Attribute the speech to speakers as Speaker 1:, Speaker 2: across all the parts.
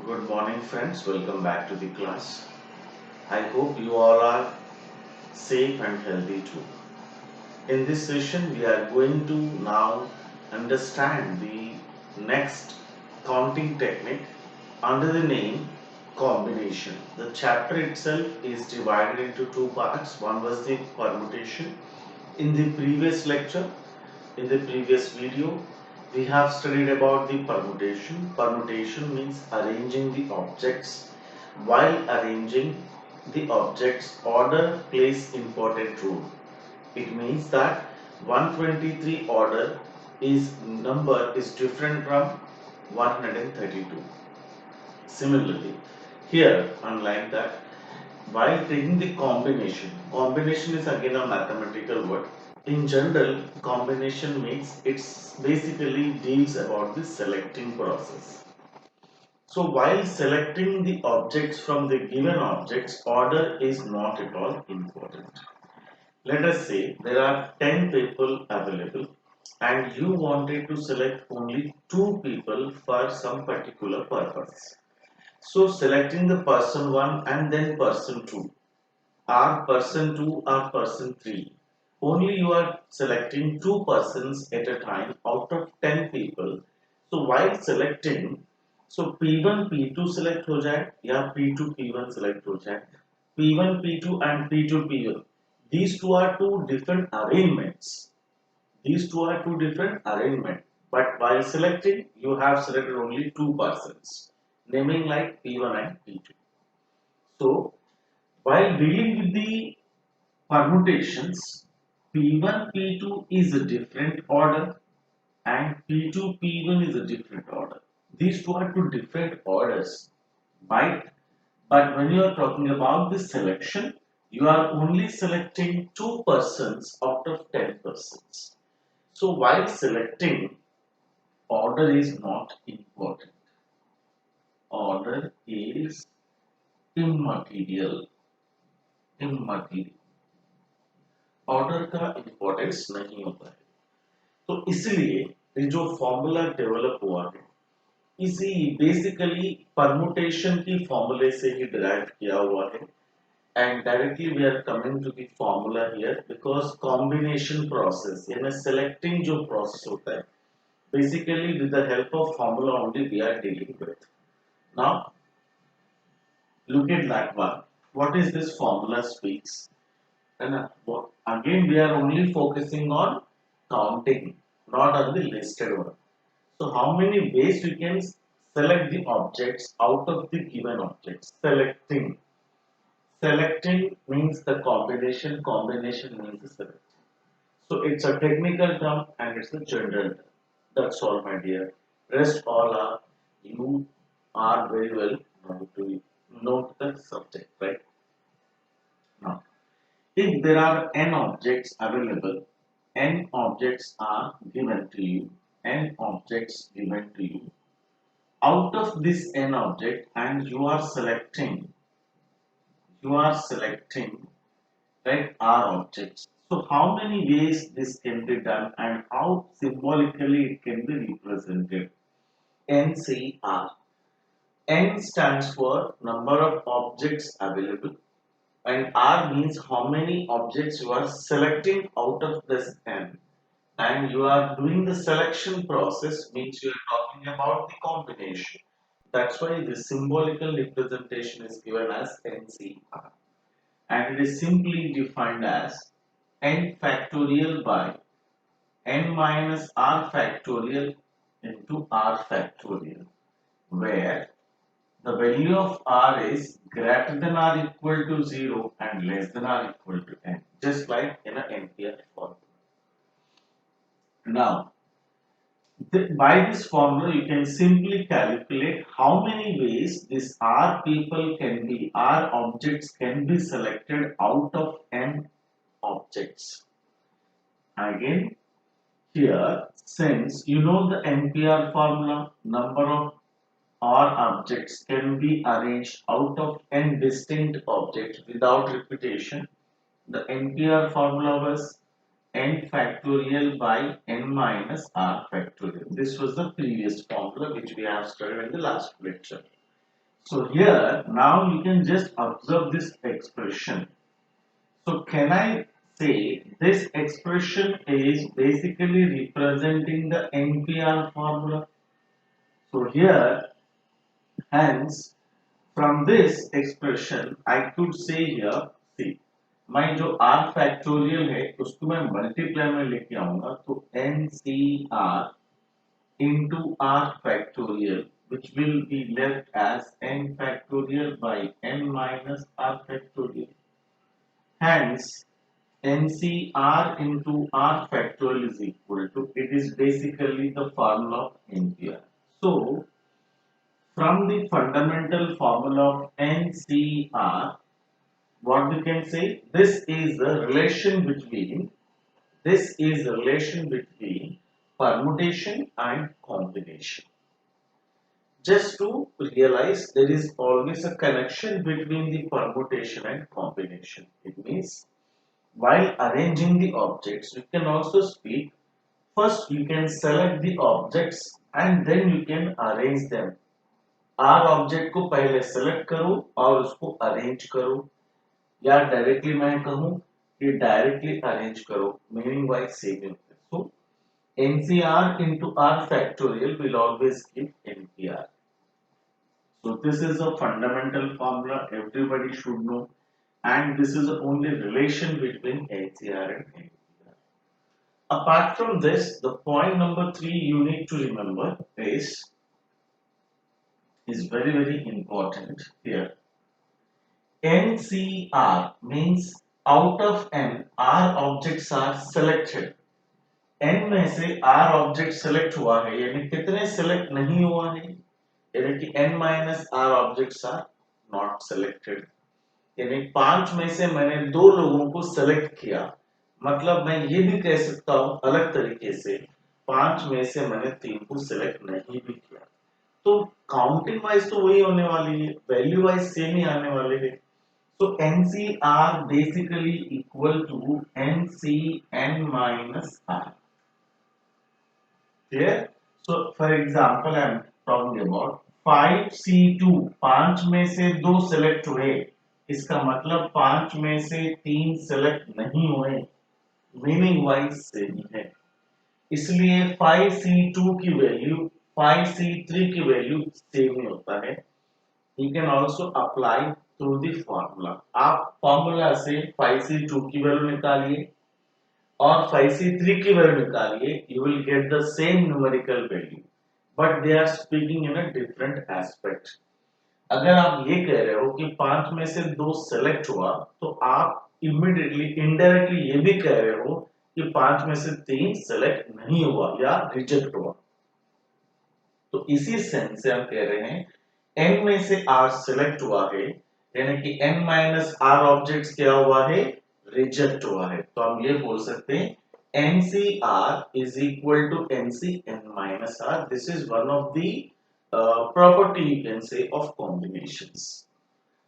Speaker 1: Good morning, friends. Welcome back to the class. I hope you all are safe and healthy too. In this session, we are going to now understand the next counting technique under the name combination. The chapter itself is divided into two parts. One was the permutation. In the previous lecture, in the previous video, we have studied about the permutation. Permutation means arranging the objects. While arranging the objects, order plays important role. It means that 123 order is number is different from 132. Similarly, here unlike that, while taking the combination is again a mathematical word. In general, combination means it's basically deals about the selecting process. So while selecting the objects from the given objects, order is not at all important. Let us say there are 10 people available and you wanted to select only 2 people for some particular purpose. So selecting the person 1 and then person 2 or person 2 or person 3. Only you are selecting 2 persons at a time out of 10 people. So while selecting, so P1 P2 select हो जाए या P2 P1 select हो जाए. P1 P2 and P2 P1. These two are two different arrangements. These two are two different arrangements. But while selecting, you have selected only 2 persons, naming like P1 and P2. So while dealing with the permutations, P1 P2 is a different order and P2 P1 is a different order. These two are two different orders, right? But when you are talking about this selection, you are only selecting 2 persons out of 10 persons. So while selecting, order is not important. Order is immaterial. Immaterial. Order का importance नहीं होता है. तो इसलिए ये जो formula develop हुआ है इसी बेसिकली परमुटेशन की फॉर्मूले से ही डिराइव किया हुआ है and directly we are coming to the formula here because combination process यानी सेलेक्टिंग जो प्रोसेस होता है basically with the help of formula only we are dealing with. Now look at that one. What is this formula speaks? And again, we are only focusing on counting, not on the listed one. So, how many ways we can select the objects out of the given objects? Selecting. Selecting means the combination. Combination means the selection. So, it's a technical term and it's a general term. That's all, my dear. Rest all are you are very well known to note the subject, right? Now. If there are n objects available, n objects are given to you, n objects given to you. Out of this n object, and you are selecting, right, r objects. So how many ways this can be done and how symbolically it can be represented? NCR. N stands for number of objects available and R means how many objects you are selecting out of this n, and you are doing the selection process means you are talking about the combination. That's why the symbolical representation is given as NCR, and it is simply defined as n factorial by n minus r factorial into r factorial, where the value of r is greater than or equal to 0 and less than or equal to n, just like in an NPR formula. Now, by this formula, you can simply calculate how many ways this r people can be, r objects can be selected out of n objects. Again, here, since you know the NPR formula, number of or objects can be arranged out of n distinct objects without repetition. The NPR formula was n factorial by n minus r factorial. This was the previous formula which we have studied in the last lecture. So here now you can just observe this expression. So can I say this expression is basically representing the NPR formula? So here, hence, from this expression, I could say here, see, मैं जो r factorial है उसको मैं multiply में लेके आऊंगा तो NCR into r factorial which will be left as n factorial by n minus r factorial. Hence, NCR into R factorial is equal to, it is basically the formula of NPR. So, from the fundamental formula of NCR, what we can say, this is the relation between, permutation and combination. Just to realize, there is always a connection between the permutation and combination. It means, while arranging the objects, you can also speak. First, you can select the objects and then you can arrange them. R object को पहले select करो और उसको arrange करो, या directly मैं कहूं कि डायरेक्टली अरेंज करो, मीनिंग वाइज सेम होता है. सो NCR into R factorial will always give NPR. So this is a fundamental formula everybody should know, and this is the only relation between NCR and NPR. Apart from this, the point number 3 you need to remember is very important here. NCR means out of n R objects are selected. n में से R object select हुआ है, यानी कितने select नहीं हुआ है, यानी कि n minus R objects are not selected. यानी 5 में से मैंने 2 लोगों को सेलेक्ट किया, मतलब मैं ये भी कह सकता हूं अलग तरीके से 5 में से मैंने 3 को सिलेक्ट नहीं भी किया. तो काउंटिंग वाइज तो वही होने वाली है, वैल्यू वाइज सेम ही आने वाले हैं. So NCR basically equal to NCN minus R. Clear? So for example, I am talking about 5C2. 5 में से 2 सेलेक्ट हुए, इसका मतलब 5 में से 3 सेलेक्ट नहीं हुए, मीनिंग वाइज सेम है. इसलिए 5C2 की वैल्यू 5C3 की वैल्यू सेम ही होता है. You can also apply through the formula. आप फॉर्मूला से 5C2 की वैल्यू निकालिए और 5C3 की वैल्यू निकालिए, you will get the same numerical value, but they are speaking in a different aspect. अगर आप ये कह रहे हो कि 5 में से 2 सेलेक्ट हुआ, तो आप इमीडिएटली इनडायरेक्टली ये भी कह रहे हो कि 5 में से 3 सेलेक्ट नहीं हुआ या रिजेक्ट हुआ. तो इसी सेंस से हम कह रहे हैं n में से r सिलेक्ट हुआ है, यानी कि n माइनस r ऑब्जेक्ट्स क्या हुआ है, रिजेक्ट हुआ है. तो हम ये बोल सकते हैं NCR is equal to NCN minus R. This is one of the property you can say of combinations.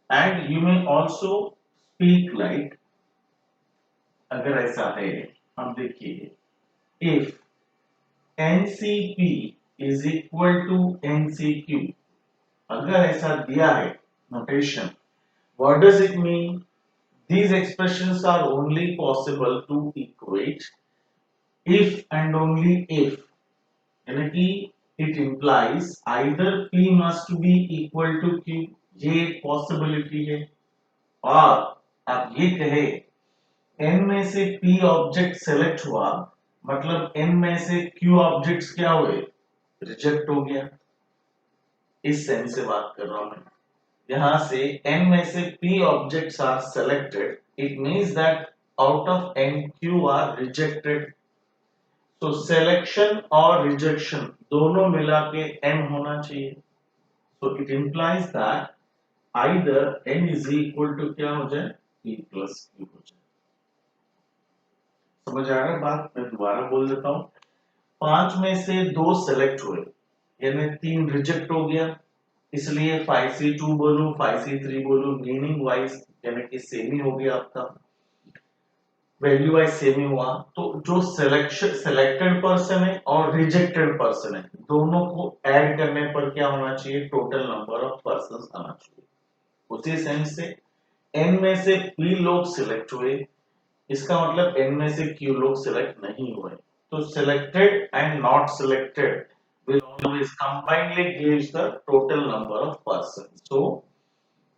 Speaker 1: And you may also speak like, अगर ऐसा है, हम देखिए, if NCP is equal to NCQ, अगर ऐसा दिया है notation, what does it mean? These expressions are only possible to equate if and only if, यानी कि it implies either P must be equal to Q, ये एक possibility है, और आप ये कहे n में से P ऑब्जेक्ट सेलेक्ट हुआ, मतलब n में से Q ऑब्जेक्ट्स क्या हुए, रिजेक्ट हो गया. इस सेंस से बात कर रहा हूं मैं. यहां से n में से p objects are selected, it means that out of n q are rejected. So selection और rejection दोनों मिला के n होना चाहिए. So it implies that either n is equal to क्या हो जाए, p plus q हो जाए. समझ आ रहा है बात? मैं दोबारा बोल देता हूं. 5 में से 2 सेलेक्ट हुए, यानी 3 रिजेक्ट हो गया, इसलिए 5C2 बोलूं 5C3 बोलूं, मीनिंग वाइज यानी कि सेम ही हो गया आपका. वैल्यू वाइज सेम ही हुआ, तो जो सेलेक्टेड पर्सन है और रिजेक्टेड पर्सन है दोनों को ऐड करने पर क्या होना चाहिए, टोटल नंबर ऑफ पर्सन आना चाहिए। उसी सेंस से n में से p लोग सिलेक्ट हुए, इसका मतलब n में से q लोग सिलेक्ट नहीं हुए, तो selected and not selected will always combinedly gives the total number of persons. So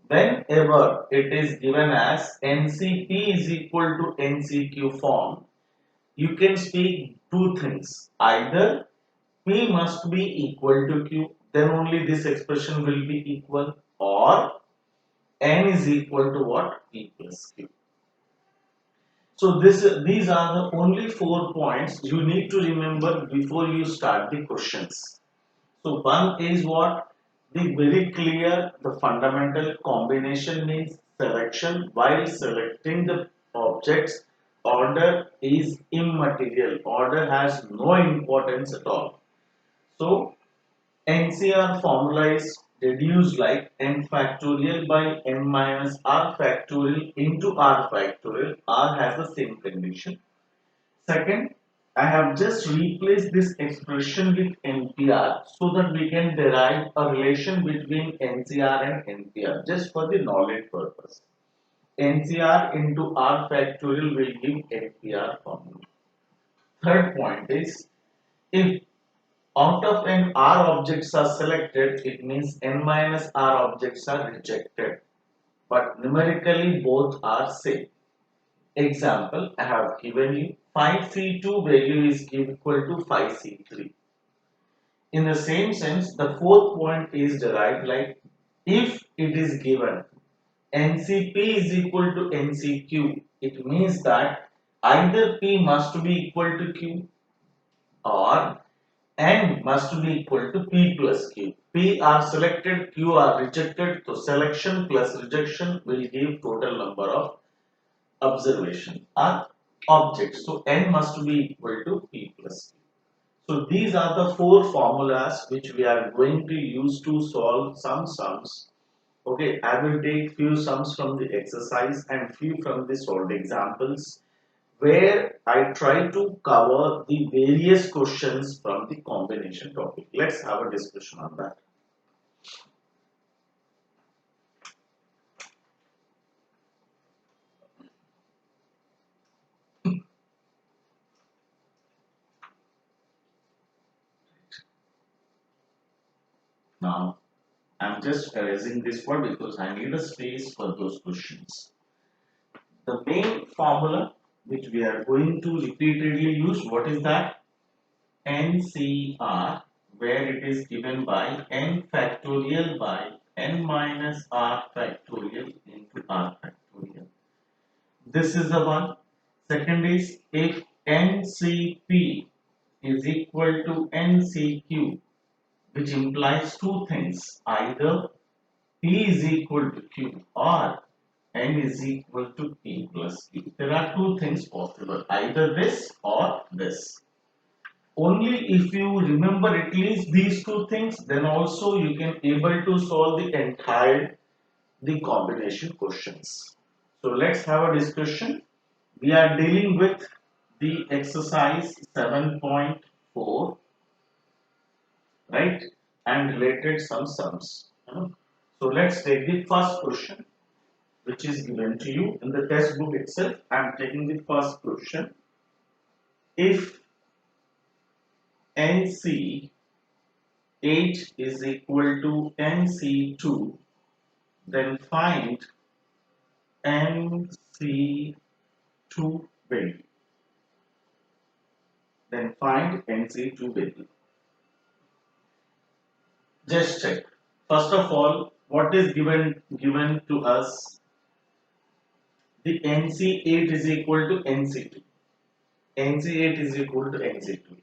Speaker 1: whenever it is given as NCP is equal to NCQ form, you can speak two things. Either P must be equal to Q, then only this expression will be equal, or N is equal to what? P plus Q. So these are the only 4 points you need to remember before you start the questions. So one is what? The very clear, the fundamental combination means selection. While selecting the objects, order is immaterial. Order has no importance at all. So NCR formula is reduced like n factorial by n minus r factorial into r factorial. R has the same condition. Second, I have just replaced this expression with NPR so that we can derive a relation between NCR and NPR just for the knowledge purpose. NCR into R factorial will give NPR formula. Third point is, if out of n R objects are selected, it means n minus R objects are rejected. But numerically both are same. Example, I have given you 5C2 value is equal to 5C3. In the same sense, the fourth point is derived like, if it is given NCP is equal to NCQ, it means that either P must be equal to Q or N must be equal to P plus Q. P are selected, Q are rejected, so selection plus rejection will give total number of observation are objects. So n must be equal to p plus q. So these are the 4 formulas which we are going to use to solve some sums. Okay, I will take few sums from the exercise and few from the solved examples where I try to cover the various questions from the combination topic. Let's have a discussion on that. Now, I'm just erasing this word because I need a space for those questions. The main formula which we are going to repeatedly use, what is that? NCR, where it is given by n factorial by n minus r factorial into r factorial. This is the one. Second is, if NCP is equal to NCQ, which implies two things, either P is equal to Q or N is equal to P plus Q. There are two things possible, either this or this. Only if you remember at least these two things, then also you can able to solve the combination questions. So let's have a discussion. We are dealing with the exercise 7.4, right? And related some sums. So let's take the first question, which is given to you in the test book itself. I am taking the first question. If NC8 is equal to NC2, then find NC2 value. Then find NC2 value. Just check. First of all, what is given to us? The NC8 is equal to NC2. NC8 is equal to NC2.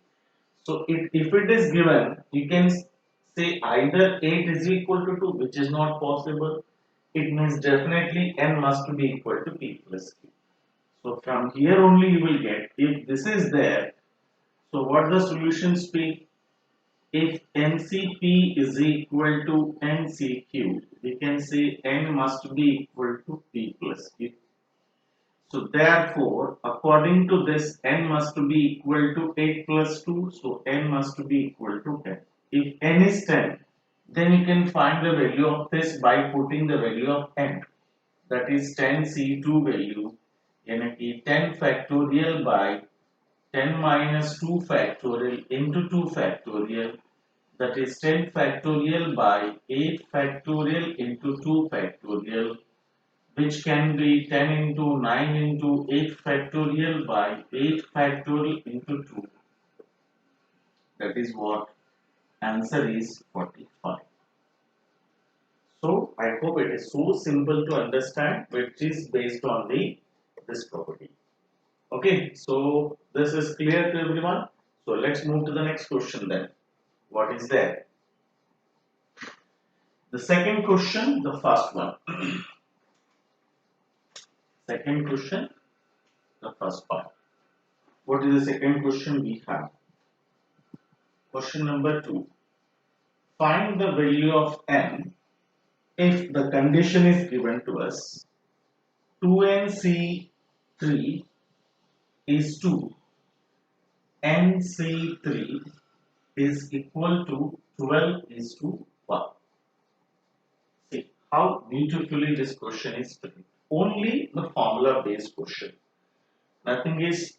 Speaker 1: So if it is given, you can say either 8 is equal to 2, which is not possible. It means definitely n must be equal to p plus q. So from here only you will get, if this is there, so what the solutions be? If NCP is equal to NCQ, we can say n must be equal to p plus q. So therefore, according to this, n must be equal to 8 plus 2. So n must be equal to 10. If n is 10, then you can find the value of this by putting the value of n. That is 10 C2 value, यानी कि 10 factorial by 10 minus 2 factorial into 2 factorial, that is 10 factorial by 8 factorial into 2 factorial, which can be 10 into 9 into 8 factorial by 8 factorial into 2. That is what answer is 45. So I hope it is so simple to understand, which is based on this property. Okay, so this is clear to everyone. So let's move to the next question then. What is there? The second question, the first one. Second question, the first part. What is the second question we have? Question number 2. Find the value of n if the condition is given to us 2nc3 is 2, nc3 is equal to 12 is to 1. See how beautifully this question is written. Only the formula based question. Nothing is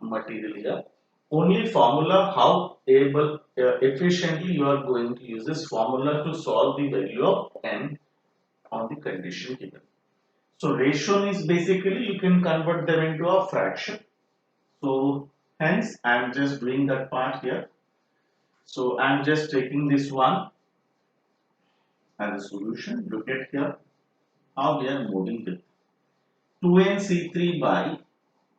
Speaker 1: material here. Only formula how efficiently you are going to use this formula to solve the value of n on the condition given. So ratio is basically you can convert them into a fraction. So hence I am just doing that part here. So I am just taking this one as a solution. Look at here how we are moving with 2nc3 by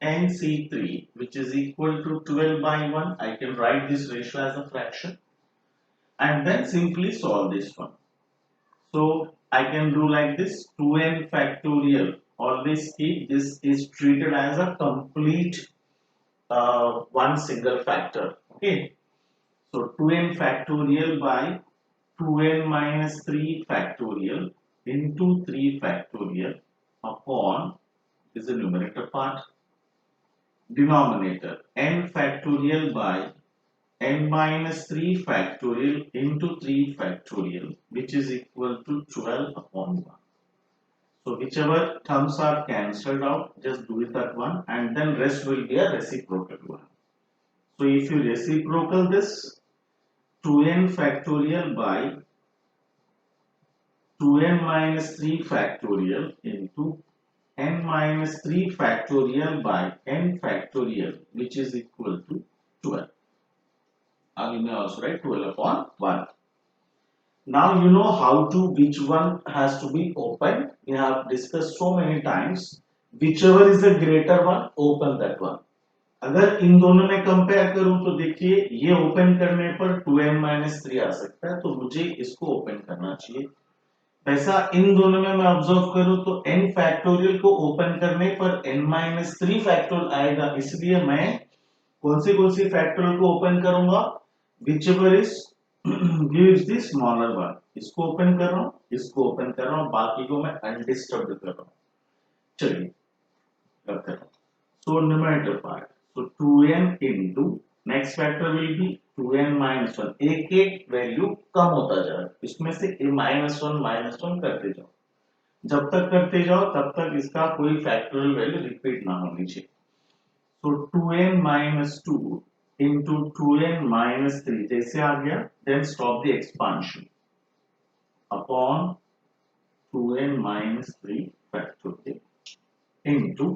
Speaker 1: nc3, which is equal to 12 by 1. I can write this ratio as a fraction and then simply solve this one. So I can do like this 2n factorial. Always keep this is treated as a complete one single factor. Okay. So 2n factorial by 2n minus 3 factorial into 3 factorial upon is the numerator part, denominator n factorial by n minus 3 factorial into 3 factorial, which is equal to 12 upon 1. So whichever terms are cancelled out, just do it that one and then rest will be a reciprocal one. So if you reciprocal this 2n factorial by 2n minus 3 factorial into n minus 3 factorial by n factorial, which is equal to 12. And you may also write 12 upon 1. Now you know how to, which one has to be open. We have discussed so many times. Whichever is the greater one, open that one. अगर इन दोनों में compare करूं तो देखिए ये open करने पर 2n-3 आ सकता है, तो मुझे इसको ओपन करना चाहिए. वैसा इन दोनों में मैं ऑब्जर्व करूं तो n फैक्टोरियल को ओपन करने पर n-3 फैक्टोरियल आएगा, इसलिए मैं कौन सी फैक्टोरियल को ओपन करूंगा? whichever is gives the smaller one. इसको ओपन कर रहा हूं, इसको ओपन कर रहा हूं, बाकी को मैं अनडिस्टर्ब्ड कर रहा हूं. चलिए करते हैं. So numerator part, so 2n into next factor will be 2n minus 1. एक एक वैल्यू कम होता जा रहा है, इसमें से -1 करते जाओ. जब तक करते जाओ तब तक इसका कोई फैक्टोरियल वैल्यू रिपीट ना होनी चाहिए. So 2n minus 2 into 2n minus 3 जैसे आ गया, then stop the expansion upon 2n minus 3 factorial into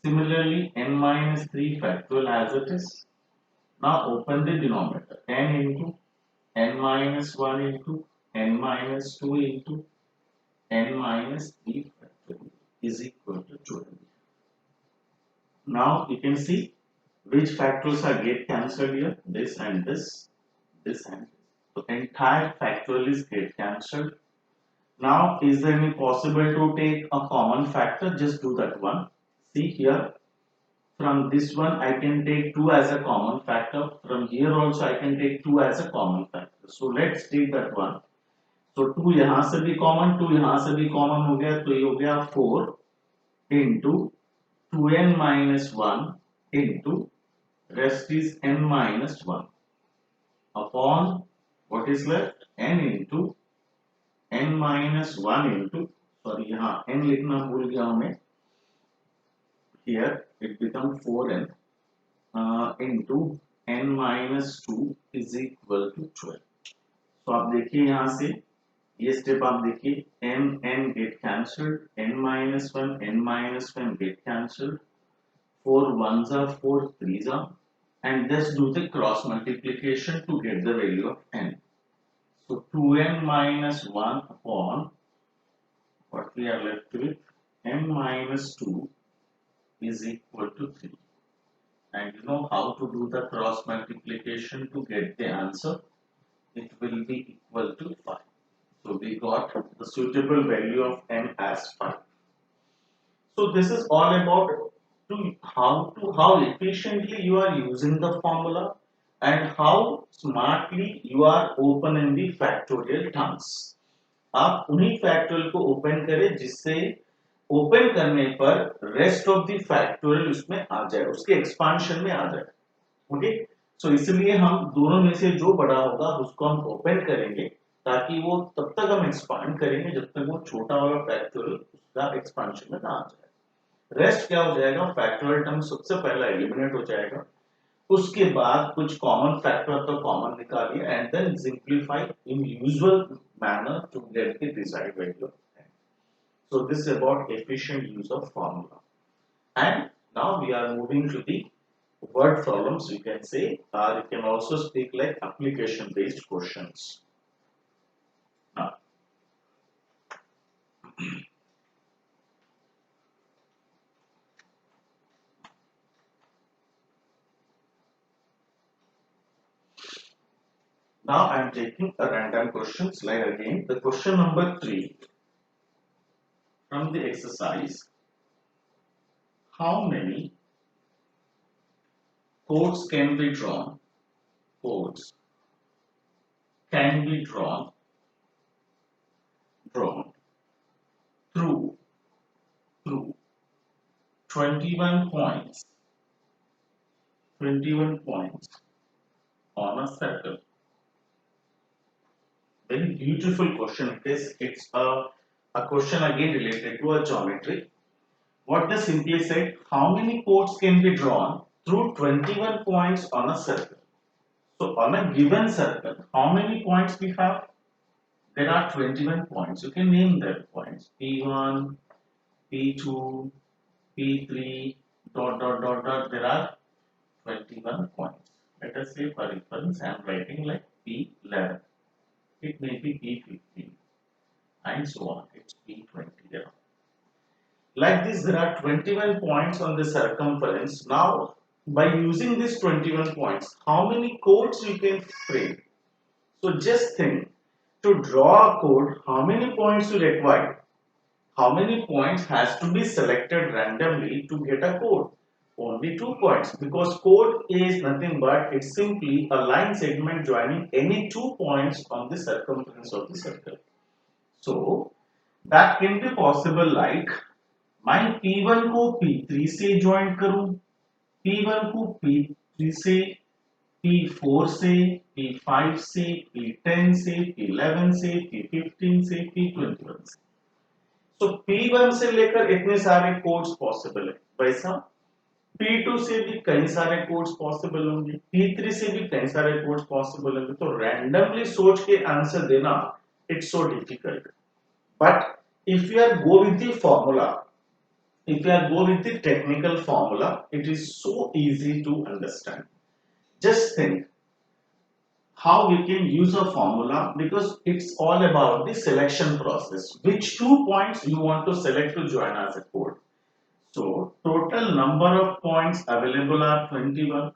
Speaker 1: similarly n minus 3 factorial as it is. Now open the denominator, n into n minus 1 into n minus 2 into n minus 3 factorial is equal to 12. Now you can see which factors are get cancelled here, this and this, this and this. So entire factorial is get cancelled. Now is there any possible to take a common factor? Just do that one. See here, from this one I can take 2 as a common factor. From here also I can take 2 as a common factor. So let's take that one. So 2 यहाँ से भी common, 2 यहाँ से भी common हो गया, तो ये हो गया 4 into 2n minus 1 into rest is n minus 1 upon what is left n into n minus 1 into sorry यहाँ n लिखना भूल गया हूँ मैं here it becomes 4n into n minus 2 is equal to 12 तो आप देखिए यहाँ से ये स्टेप आप देखिए n n get cancelled n minus 1 n minus 1 get cancelled 4 ones are 4 threes are and just do the cross multiplication to get the value of n. So 2n minus 1 upon what we are left with n minus 2 is equal to 3. And you know how to do the cross multiplication to get the answer? It will be equal to 5. So we got the suitable value of n as 5. So this is all about how efficiently you are using the formula and how smartly you are opening the factorial terms. आप उन्हीं factorial को open करें जिससे open करने पर rest of the factorial उसमें आ जाए उसके एक्सपांशन में आ जाए ओके सो इसलिए हम दोनों में से जो बड़ा होगा उसको हम ओपन करेंगे ताकि वो तब तक हम एक्सपांड करेंगे जब तक वो छोटा वाला फैक्टोरियल उसका एक्सपांशन में ना आ जाए रेस्ट क्या हो जाएगा फैक्टोरियल टर्म सबसे पहला एलिमिनेट हो जाएगा उसके बाद कुछ कॉमन फैक्टर तो कॉमन निकालिए and then simplify in usual manner to get the desired value of n. So this is about efficient use of formula. And now we are moving to the word problems. You can say, or you can also speak like application-based questions. Now, now I am taking a random questions. Like again, the question number 3 from the exercise. How many chords can be drawn? Chords can be drawn through 21 points on a circle. Very beautiful question it is. It's a question again related to a geometry. What they simply said, how many chords can be drawn through 21 points on a circle? So on a given circle, how many points we have? There are 21 points. You can name them points. P1, P2, P3, dot, dot, dot, dot. There are 21 points. Let us say for reference, I am writing like P11. It may be P15 and so on. It's P20 there. Like this, there are 21 points on the circumference. Now, by using these 21 points, how many chords you can frame? So just think, to draw a chord, how many points you require? How many points has to be selected randomly to get a chord? Only 2 points, because chord is nothing but it's simply a line segment joining any 2 points on the circumference of the circle. So that can be possible like मैं P1 को P3 से join करूं, P1 को P3 से, P4 से, P5 से, P10 से, P11 से, P15 से, P21 से. तो P1 से लेकर इतने सारे कोड्स पॉसिबल है वैसा P2 से भी कई सारे कोड्स पॉसिबल होंगे P3 से भी कई सारे कोड्स पॉसिबल होंगे तो रैंडमली सोच के आंसर देना it's so difficult but if you are go with the formula if you are go with the technical formula it is so easy to understand just think how we can use a formula because it's all about the selection process which 2 points you want to select to join as a code so total number of points available are 21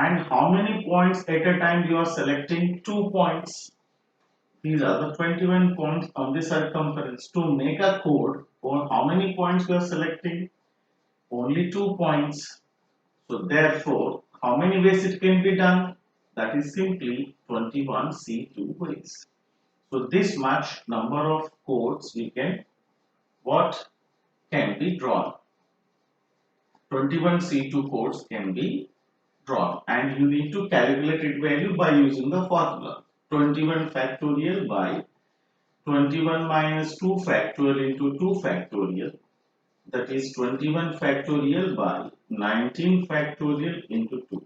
Speaker 1: and how many points at a time you are selecting 2 points these are the 21 points on the circumference to make a code or how many points you are selecting only 2 points so therefore how many ways it can be done that is simply 21 C2 ways. So this much number of codes we can what can be drawn. 21 C2 codes can be drawn, and you need to calculate its value by using the formula 21 factorial by 21 minus 2 factorial into 2 factorial, that is 21 factorial by 19 factorial into 2.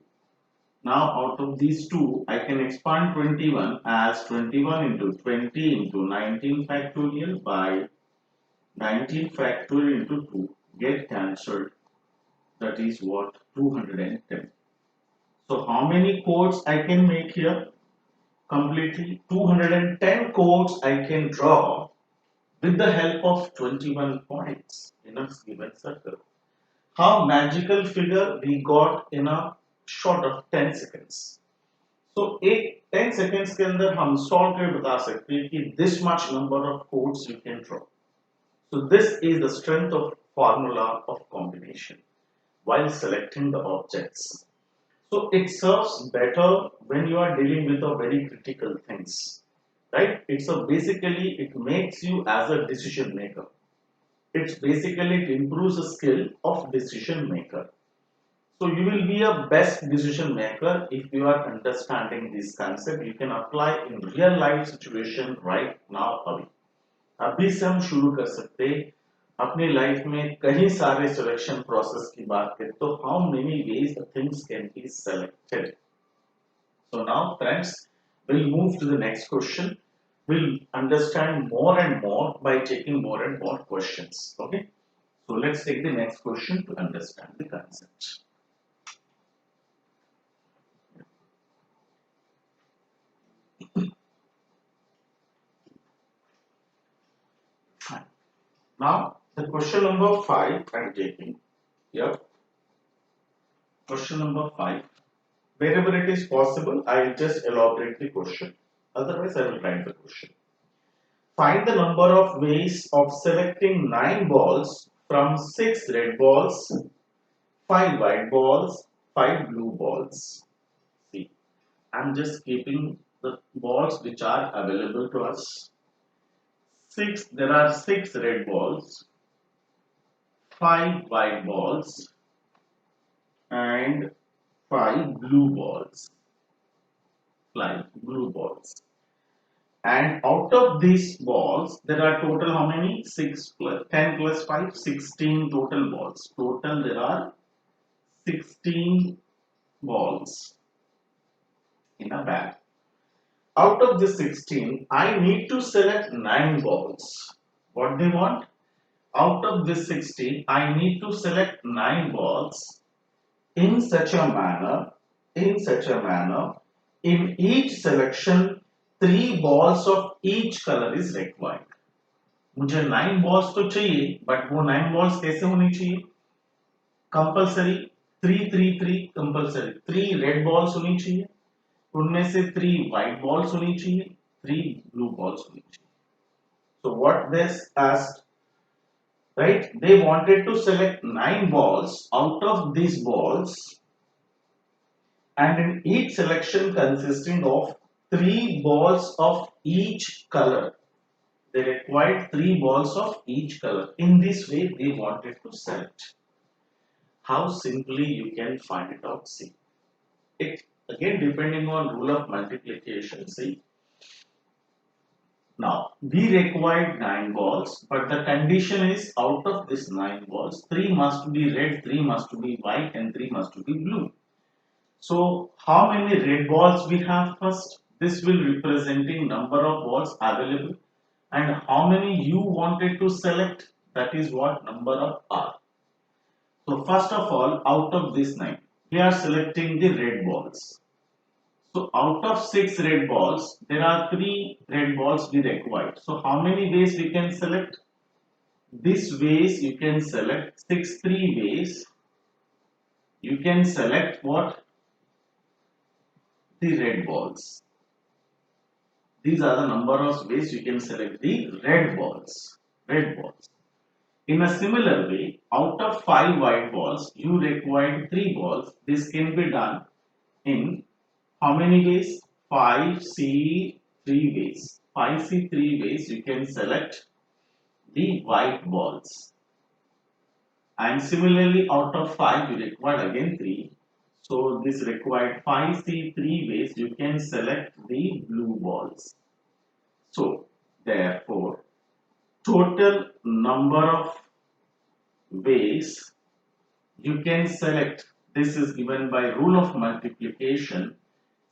Speaker 1: Now out of these two, I can expand 21 as 21 into 20 into 19 factorial by 19 factorial into 2 get cancelled, that is what, 210. So how many codes I can make here? Completely 210 codes I can draw with the help of 21 points in a given circle. How magical figure we got in a short of 10 seconds. So एक 10 seconds के अंदर हम solve कर बता सकते हैं कि this much number of codes you can draw. So this is the strength of formula of combination while selecting the objects. So it serves better when you are dealing with a very critical things, right? It's a basically it makes you as a decision maker. It's basically it improves the skill of decision maker. So you will be a best decision maker if you are understanding this concept. You can apply in real life situation right now अभी से हम शुरू कर सकते हैं अपनी life में कई सारे सिलेक्शन प्रोसेस की बात करें तो how many ways the things can be selected. So now friends, we'll move to the next question. We'll understand more and more by taking more and more questions. Okay, so let's take the next question to understand the concept. Now the question number 5 I'm taking here. Question number 5. Wherever it is possible, I will just elaborate the question. Otherwise, I will write the question. Find the number of ways of selecting 9 balls from 6 red balls, 5 white balls, 5 blue balls. See, I'm just keeping the balls which are available to us. There are 6 red balls, 5 white balls, and 5 blue balls. 5 blue balls. And out of these balls, there are total how many? 6 plus 10 plus 5, 16 total balls. Total there are 16 balls in a bag. Out of the 16, I need to select 9 balls. What they want? Out of this 16, I need to select 9 balls in such a manner, in each selection 3 balls of each color is required. मुझे 9 balls तो चाहिए, but वो 9 balls कैसे होनी चाहिए? Compulsory 3 3 3 compulsory 3 red balls होनी चाहिए, उनमें से 3 white balls होनी चाहिए, 3 blue balls होनी चाहिए. So what this asked, right? They wanted to select 9 balls out of these balls, and in each selection consisting of 3 balls of each color. They required 3 balls of each color. In this way, they wanted to select. How simply you can find it out? See, it again depending on rule of multiplication. See, now we required 9 balls, but the condition is out of this 9 balls, 3 must be red, 3 must be white, and 3 must be blue. So how many red balls we have first? This will representing number of balls available, and how many you wanted to select, that is what number of are. So first of all, out of this 9, we are selecting the red balls. So out of 6 red balls, there are 3 red balls we required. So how many ways we can select? This ways you can select 3 ways. You can select what? The red balls. These are the number of ways you can select the red balls. Red balls. In a similar way, out of 5 white balls, you require 3 balls. This can be done in how many ways? 5C 3 ways. 5C 3 ways you can select the white balls. and similarly out of 5 you require again 3. So this required 5C3 ways you can select the blue balls. So therefore total number of ways you can select, this is given by rule of multiplication,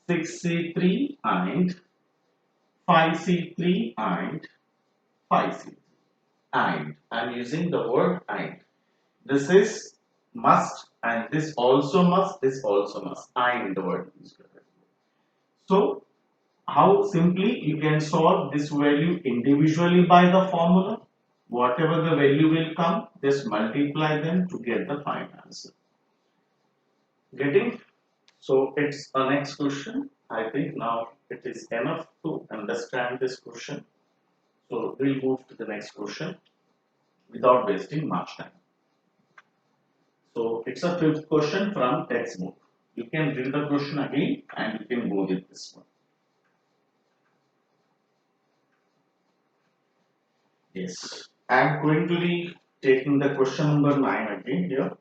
Speaker 1: 6C3 and 5C3 and 5C3, and I'm using the word and. This is must and this also must, this also must, and the word is correct. So how simply you can solve this value individually by the formula. Whatever the value will come, just multiply them to get the final answer. Getting? So it's a next question. I think now it is enough to understand this question. So we'll move to the next question without wasting much time. So it's a fifth question from textbook. You can read the question again and you can go with this one. Yes, I am going to be taking the question number 9 again here.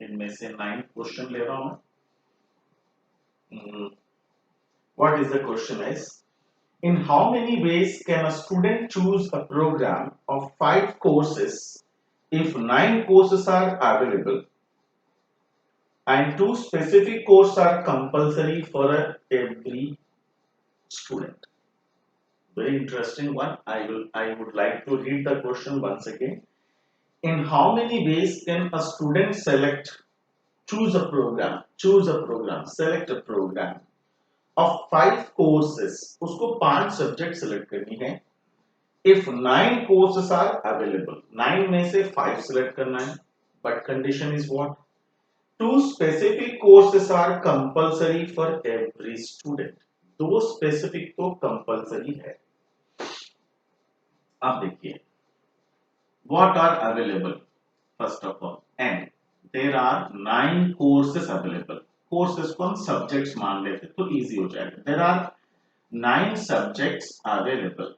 Speaker 1: इनमें से 9th question ले रहा हूँ मैं. What is the question is? In how many ways can a student choose a program of 5 courses if 9 courses are available and 2 specific courses are compulsory for every student? Very interesting one. I would like to read the question once again. In how many ways can a student choose a program, select a program of 5 courses? उसको 5 subject select करनी है. If 9 courses are available, 9 में से 5 select करना है. But condition is what? 2 specific courses are compulsory for every student. 2 specific तो compulsory है. अब देखिए, what are available? First of all, and there are 9 courses available. Courses को हम subjects मान लेते तो easy हो जाएगा. There are 9 subjects available.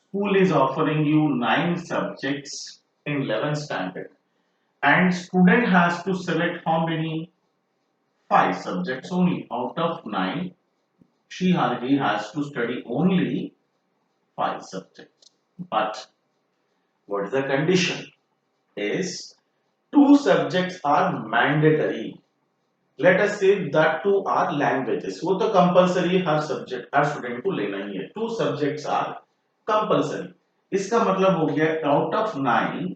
Speaker 1: School is offering you 9 subjects in 11th standard, and student has to select how many? 5 subjects only out of 9. She or he has to study only 5 subjects. But what is the condition? Is 2 subjects are mandatory. Let us say that 2 are languages. वो तो compulsory हर student को लेना ही है. 2 subjects are compulsory. इसका मतलब हो गया out of 9,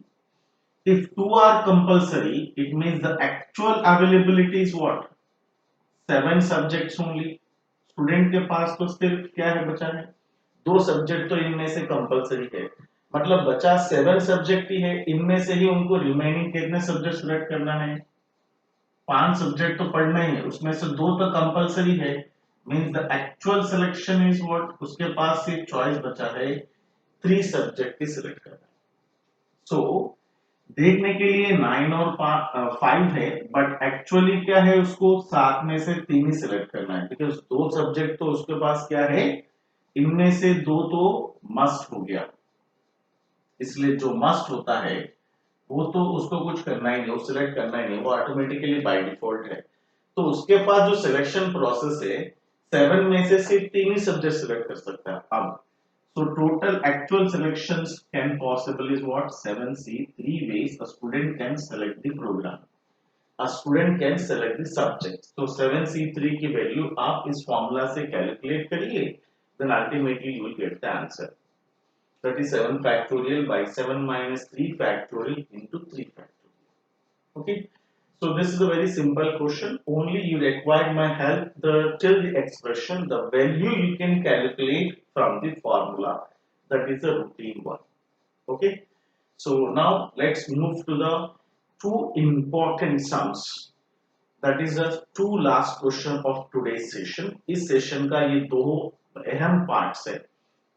Speaker 1: if 2 are compulsory, it means the actual availability is what? 7 subjects only. Student के पास तो सिर्फ क्या है बचा है? 2 subject तो इनमें से compulsory है. मतलब बचा 7 सब्जेक्ट ही है. इनमें से ही उनको रिमेनिंग कितने सब्जेक्ट सिलेक्ट करना है? 5 सब्जेक्ट तो पढ़ना ही है. उसमें से 2 तो कंपलसरी है. Means the actual selection is what? उसके पास सिर्फ चॉइस बचा है 3 सब्जेक्ट की सिलेक्ट करना. सो देखने के लिए 9 और 5 है, बट एक्चुअली क्या है? उसको 7 में से 3 ही सिलेक्ट करना है, बिकॉज 2 सब्जेक्ट तो उसके पास क्या है? इनमें से 2 तो मस्ट हो गया. इसलिए जो मस्ट होता है वो तो उसको कुछ करना ही नहीं, वो सिलेक्ट करना ही नहीं, वो ऑटोमेटिकली बाय डिफॉल्ट है. तो उसके पास जो सिलेक्शन प्रोसेस है, 7 में से सिर्फ 3 ही सब्जेक्ट सिलेक्ट कर सकता है. अब so total actual selections can possible is what? 7C, 3 ways a student can select the program. A student can select the subject. So 7C3 की वैल्यू आप इस फॉर्मूला से कैलकुलेट करिए, then ultimately you will get the answer. 37 factorial by 7 minus 3 factorial into 3 factorial. Okay, so this is a very simple question. Only you require my help till the expression, the value you can calculate from the formula. That is a routine one. Okay, so now let's move to the 2 important sums. That is the 2 last question of today's session. इस session का ये 2 अहम parts है.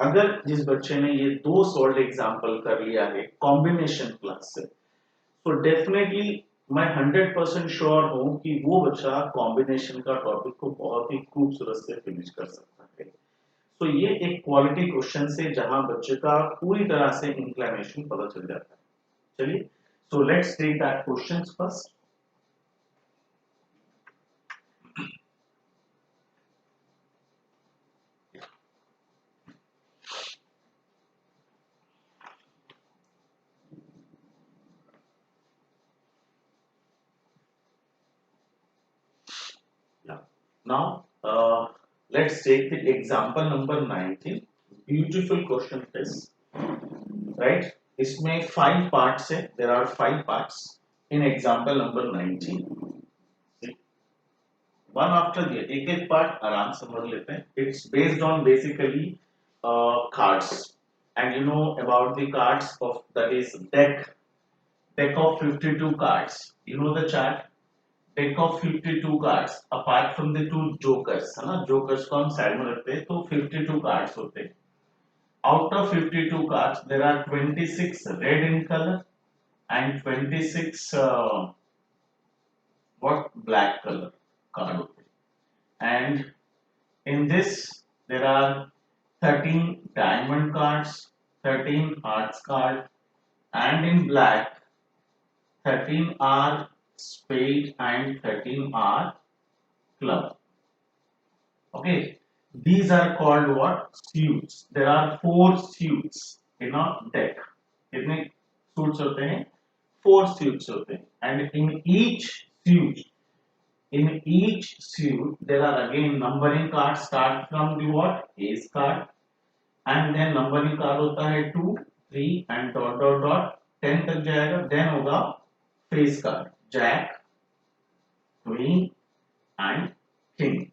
Speaker 1: अगर जिस बच्चे ने ये 2 सॉल्व एग्जांपल कर लिया है कॉम्बिनेशन क्लास से, तो डेफिनेटली मैं 100% श्योर हूं कि वो बच्चा कॉम्बिनेशन का टॉपिक को बहुत ही खूबसूरत से फिनिश कर सकता है. तो ये एक क्वालिटी क्वेश्चन से जहां बच्चे का पूरी तरह से इंक्लिनेशन पता चल जाता है. चलिए, So let's take that questions first. Yeah. Now, let's take the example number 19. Beautiful question is, right? इसमें 5 parts है. There are 5 parts in example number 19. One after the other. एक एक part आराम से समझ लेते हैं. It's based on basically cards, and you know about the cards of that is deck of 52 cards. You know the chart. Deck of 52 cards apart from the two jokers, है ना? Jokers को हम side में रखते हैं तो 52 cards होते हैं. Out of 52 cards, there are 26 red in color and 26 what black color card होते हैं. And in this, there are 13 diamond cards, 13 hearts card, and in black, 13 are spade and 13 are club. Okay, these are called what? Suits. There are 4 suits in a deck. कितने suits होते हैं? 4 suits होते हैं. And in each suit, there are again numbering cards. Start from the what? Ace card, and then numbering card होता है 2, 3 and dot dot dot 10 तक जाएगा. Then होगा face card, Jack, Queen and King.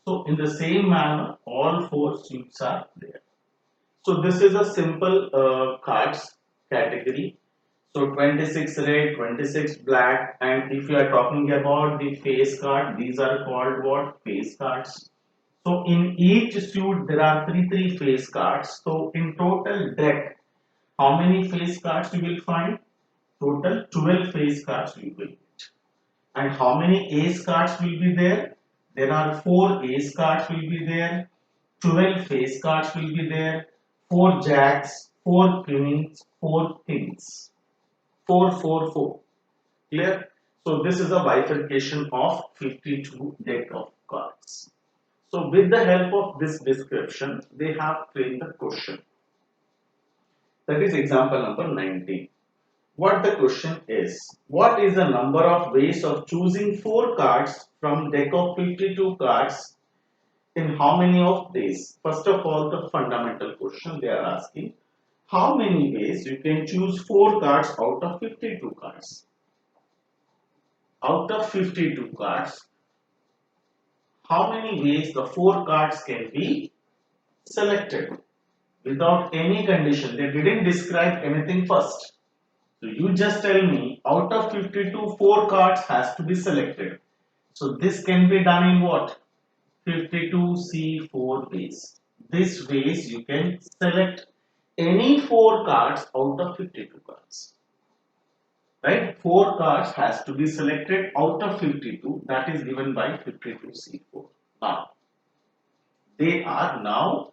Speaker 1: So in the same manner, all 4 suits are there. So this is a simple cards category. So 26 red, 26 black, and if you are talking about the face card, these are called what? Face cards. So in each suit there are three face cards. So in total deck, how many face cards you will find? Total 12 face cards you will get. And how many ace cards will be there? There are 4 ace cards will be there, 12 face cards will be there, 4 jacks, 4 queens, 4 kings. 4. Clear? So this is a bifurcation of 52 deck of cards. So with the help of this description, they have framed the question. That is example number 19. What the question is, what is the number of ways of choosing 4 cards from deck of 52 cards in how many of days? First of all, the fundamental question they are asking, how many ways you can choose 4 cards out of 52 cards? Out of 52 cards, how many ways the 4 cards can be selected without any condition? They didn't describe anything first. So you just tell me out of 52, 4 cards has to be selected. So this can be done in what? 52C4 ways. This ways you can select any 4 cards out of 52 cards. Right? 4 cards has to be selected out of 52. That is given by 52C4. Now, they are now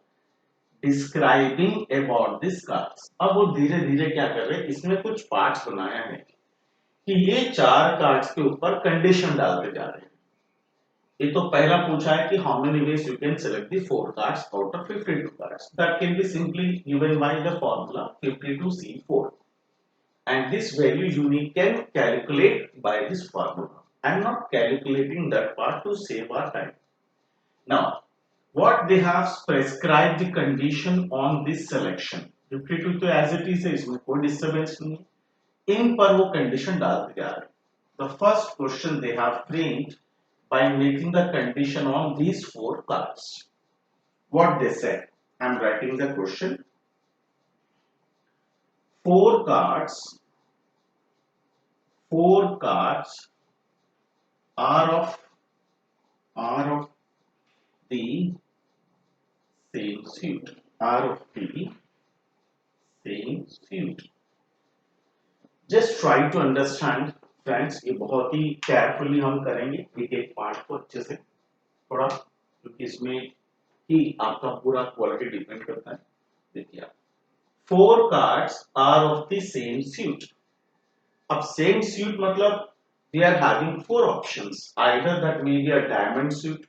Speaker 1: describing about this cards. अब वो धीरे धीरे क्या कर रहे हैं, इसमें कुछ पार्ट्स बनाया है कि ये 4 कार्ड्स के ऊपर कंडीशन डालते जा रहे हैं. ये तो पहला पूछा है कि how many ways you can select the 4 cards out of 52 cards. That can be simply given by the formula 52C4, and this value you can calculate by this formula. I am not calculating that part to save our time. Now what they have prescribed the condition on this selection. 52 तो as it is है, इसमें कोई disturbance नहीं है. इन पर वो condition डालते जा रहे हैं. The first question they have framed by making the condition on these 4 cards. What they said, I am writing the question. 4 cards are of the same suit. Are of the same suit. Just try to understand, friends. ये बहुत ही carefully हम करेंगे एक एक part को अच्छे से थोड़ा, क्योंकि इसमें ही आपका पूरा क्वालिटी डिपेंड करता है. देखिए, 4 cards are of the same suit. अब same suit मतलब we are having four options. Either that may be a diamond suit,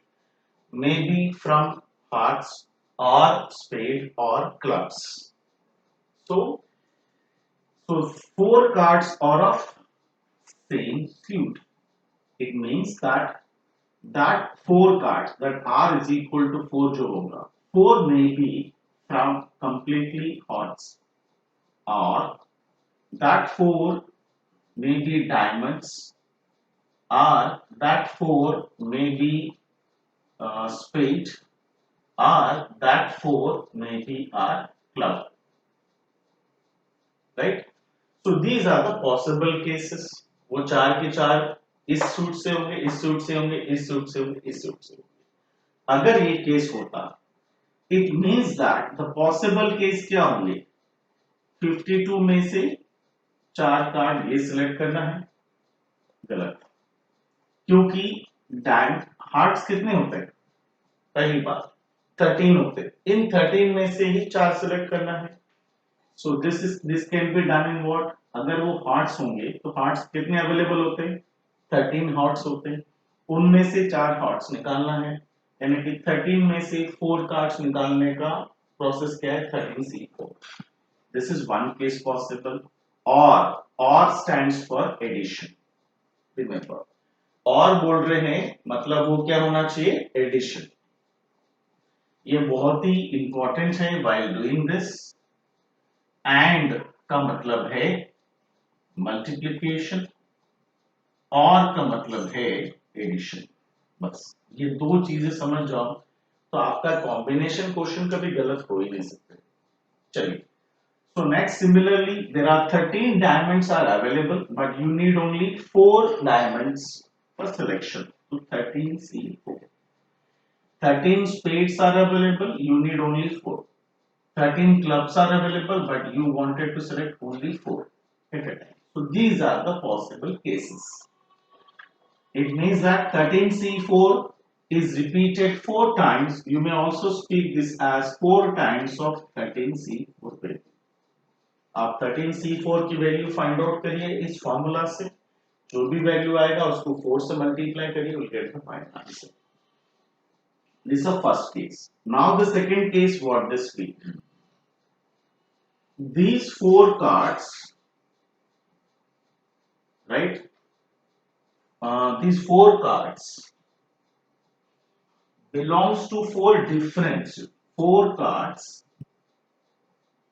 Speaker 1: maybe from hearts or spade or clubs. So four cards are of same suit. It means that four cards, that R is equal to 4 जो होगा, 4 may be from completely hearts, or that 4 may be diamonds, or that 4 may be spade, or that 4 may be our club, right? So these are the possible cases. वो चार के चार इस suit से होंगे, इस सूट से होंगे, इस सूट से होंगे, इस सूट से होंगे. अगर ये केस होता, it means that the possible case क्या होंगे, 52 में से चार कार्ड ये सिलेक्ट करना है, गलत, क्योंकि डायमंड हार्ट्स कितने होते हैं, पहली बात 13 होते हैं, इन 13 में से ही चार सिलेक्ट करना है. So this can be done in what, अगर वो हार्ट्स होंगे तो हार्ट्स कितने अवेलेबल होते हैं, 13 हार्ट्स होते हैं, उनमें से चार हार्ट्स निकालना है, यानी कि 13 में से 4 कार्ड्स निकालने का प्रोसेस क्या है, 13C4. This is one case possible. और स्टैंड्स फॉर एडिशन, रिमेंबर, और बोल रहे हैं मतलब वो क्या होना चाहिए, एडिशन. ये बहुत ही इंपॉर्टेंट है व्हाइल डूइंग दिस. एंड का मतलब है मल्टीप्लिकेशन, और का मतलब है एडिशन. बस ये दो चीजें समझ जाओ तो आपका कॉम्बिनेशन क्वेश्चन कभी गलत हो ही नहीं सकते. चलिए, so next similarly there are 13 diamonds are available but you need only 4 diamonds for selection. So 13C4. 13 spades are available, you need only 4. 13 clubs are available but you wanted to select only 4 at a time. So these are the possible cases. It means that 13C4 is repeated 4 times. You may also speak this as 4 times of 13C4. आप 13C4 की value find out करिए इस formula से, जो भी value आएगा उसको 4 से मल्टीप्लाई करिए, will get the final answer. This is the first case. Now the second case, what this be? These 4 cards, right? These 4 cards belongs to 4 different. 4 cards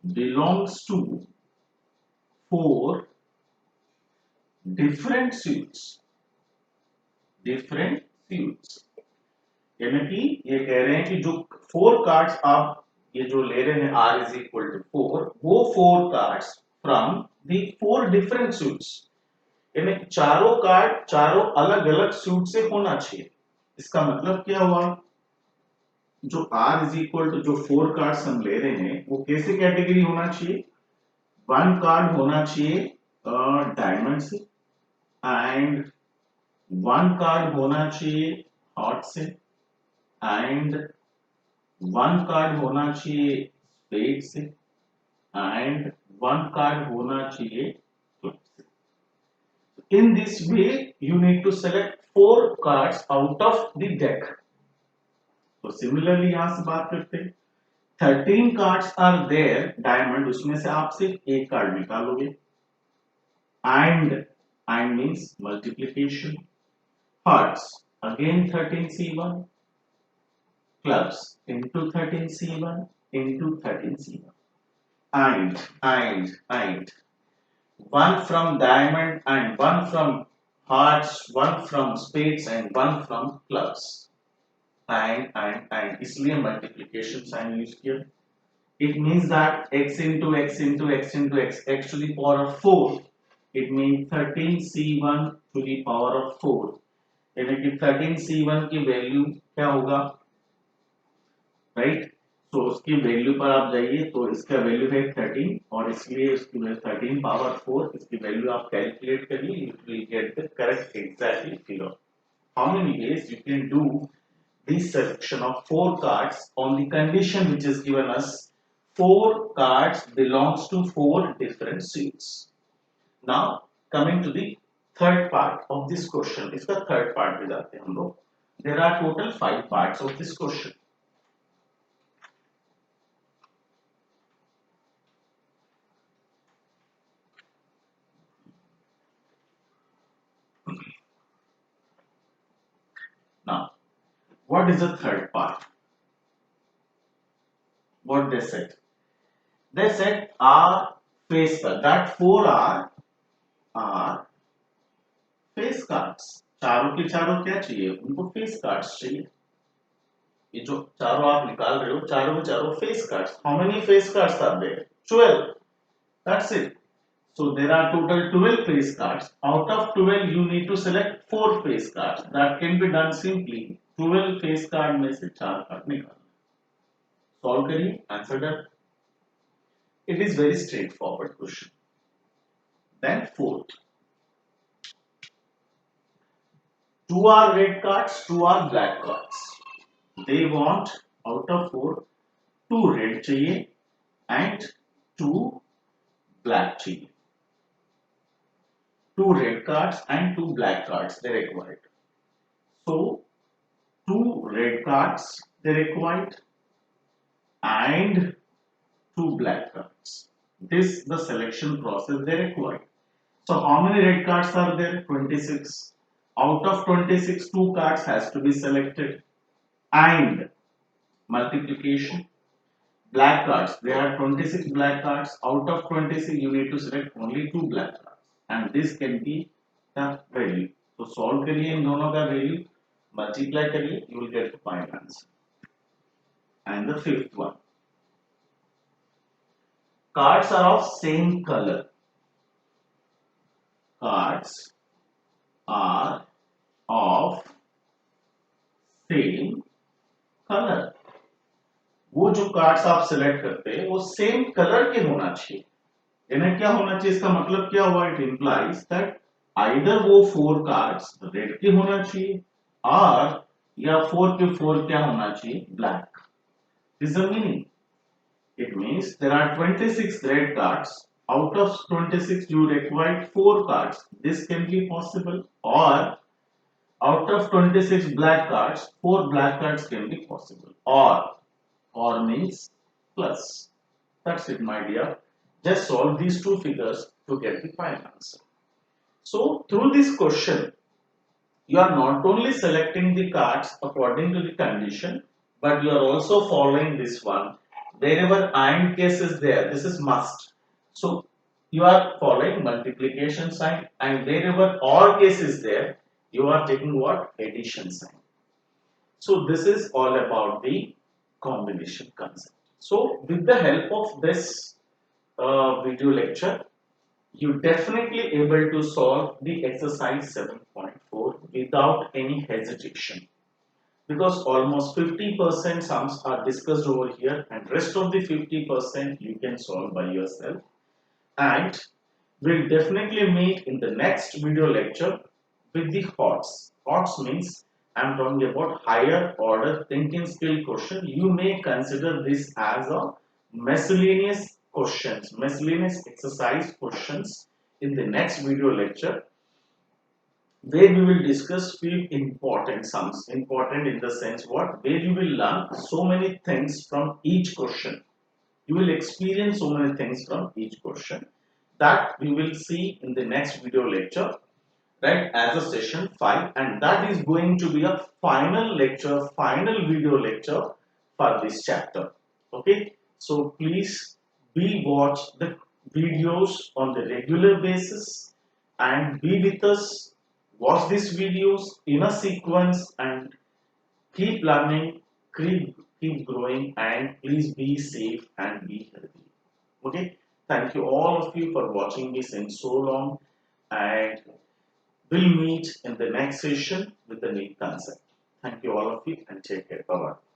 Speaker 1: belongs to 4 different suits. Different suits. यानी कि ये कह रहे हैं कि जो 4 cards आप ये जो ले रहे हैं R is equal to 4, वो 4 cards from the 4 different suits, यानी चारों कार्ड चारों अलग अलग सूट से होना चाहिए. इसका मतलब क्या हुआ, जो R is equal to जो 4 कार्ड्स हम ले रहे हैं वो कैसे कैटेगरी होना चाहिए, 1 कार्ड होना चाहिए डायमंड से, एंड 1 कार्ड होना चाहिए हार्ट से, एंड 1 कार्ड होना चाहिए स्पेड से, एंड 1 कार्ड होना चाहिए क्लब से. In this way you need to select 4 cards out of the deck. तो सिमिलरली यहां से बात करते हैं, 13 कार्ड्स आर देयर डायमंड, उसमें से आप सिर्फ एक कार्ड निकालोगे, and means multiplication, hearts again 13C1, clubs into 13C1 into 13C1, and 1 from diamond and 1 from hearts, 1 from spades and 1 from clubs, and इसलिए multiplication sign use किया. It means that x into x into x into x to the power of 4, it means 13C1 to the power of 4, यानी कि 13C1 की value क्या होगा, right. तो उसकी value पर आप जाइए तो इसका वैल्यू है 13, और इसलिए उसकी वैल्यू 13 पावर 4, इसकी वैल्यू आप कैलकुलेट करिए, you will get the correct exactly figure. How many ways you can do this selection of 4 cards on the condition which is given us 4 cards belongs to 4 different suits. Now coming to the third part of this question. इसका third part पे जाते हैं हम लोग. There are total 5 parts of this question. Now, what is the third part? What they said? They said are face card. That 4 are face cards. चारों के चारों क्या चाहिए? उनको face cards चाहिए. ये जो चारों आप निकाल रहे हो, चारों के चारों face cards. How many face cards are there? 12. That's it. So there are total 12 face cards. Out of 12, you need to select 4 face cards. That can be done simply. 12 face card में से 4 card निकालना. Solve करिए. Answer done. It is very straightforward question. Then fourth. 2 are red cards, 2 are black cards. They want out of 4, 2 red चाहिए and 2 black चाहिए. 2 red cards and 2 black cards they required. So 2 red cards they required and 2 black cards. This the selection process they required. So how many red cards are there? 26. Out of 26, 2 cards has to be selected and multiplication. Black cards, there are 26 black cards. Out of 26, you need to select only 2 black cards, and this can be the value. So solve करिए इन दोनों का value, multiply करिए, you will get the final answer. And the fifth one, cards are of same color. Cards are of same color. वो जो cards आप select करते हैं वो सेम कलर के होना चाहिए. यानी क्या होना चाहिए? इसका मतलब क्या हुआ? इट इंप्लाइज दैट आइदर वो 4 कार्ड्स रेड के होना चाहिए और या 4 के 4 क्या होना चाहिए? Black. This is the meaning. It means there are 26 red cards. Out of 26 you required 4 cards. This can be possible. Or out of 26 black cards, 4 black cards can be possible. Or means plus. That's it, my dear. Just solve these two figures to get the final answer. So through this question, you are not only selecting the cards according to the condition, but you are also following this one. Wherever and case is there, this is must. So you are following multiplication sign, and wherever or case is there, you are taking what? Addition sign. So this is all about the combination concept. So with the help of this video lecture, you definitely able to solve the exercise 7.4 without any hesitation, because almost 50% sums are discussed over here, and rest of the 50% you can solve by yourself. And we'll definitely meet in the next video lecture with the HOTS. HOTS means I'm talking about higher order thinking skill question. You may consider this as a miscellaneous questions, miscellaneous exercise questions in the next video lecture, where we will discuss few important sums. Important in the sense what? Where you will learn so many things from each question. You will experience so many things from each question. That we will see in the next video lecture, right, as a session 5, and that is going to be a final lecture, final video lecture for this chapter. Okay, so please be watch the videos on the regular basis and be with us. Watch these videos in a sequence and keep learning, keep growing, and please be safe and be healthy. Okay, thank you all of you for watching me since so long, and we'll meet in the next session with the new concept. Thank you all of you and take care. Bye bye.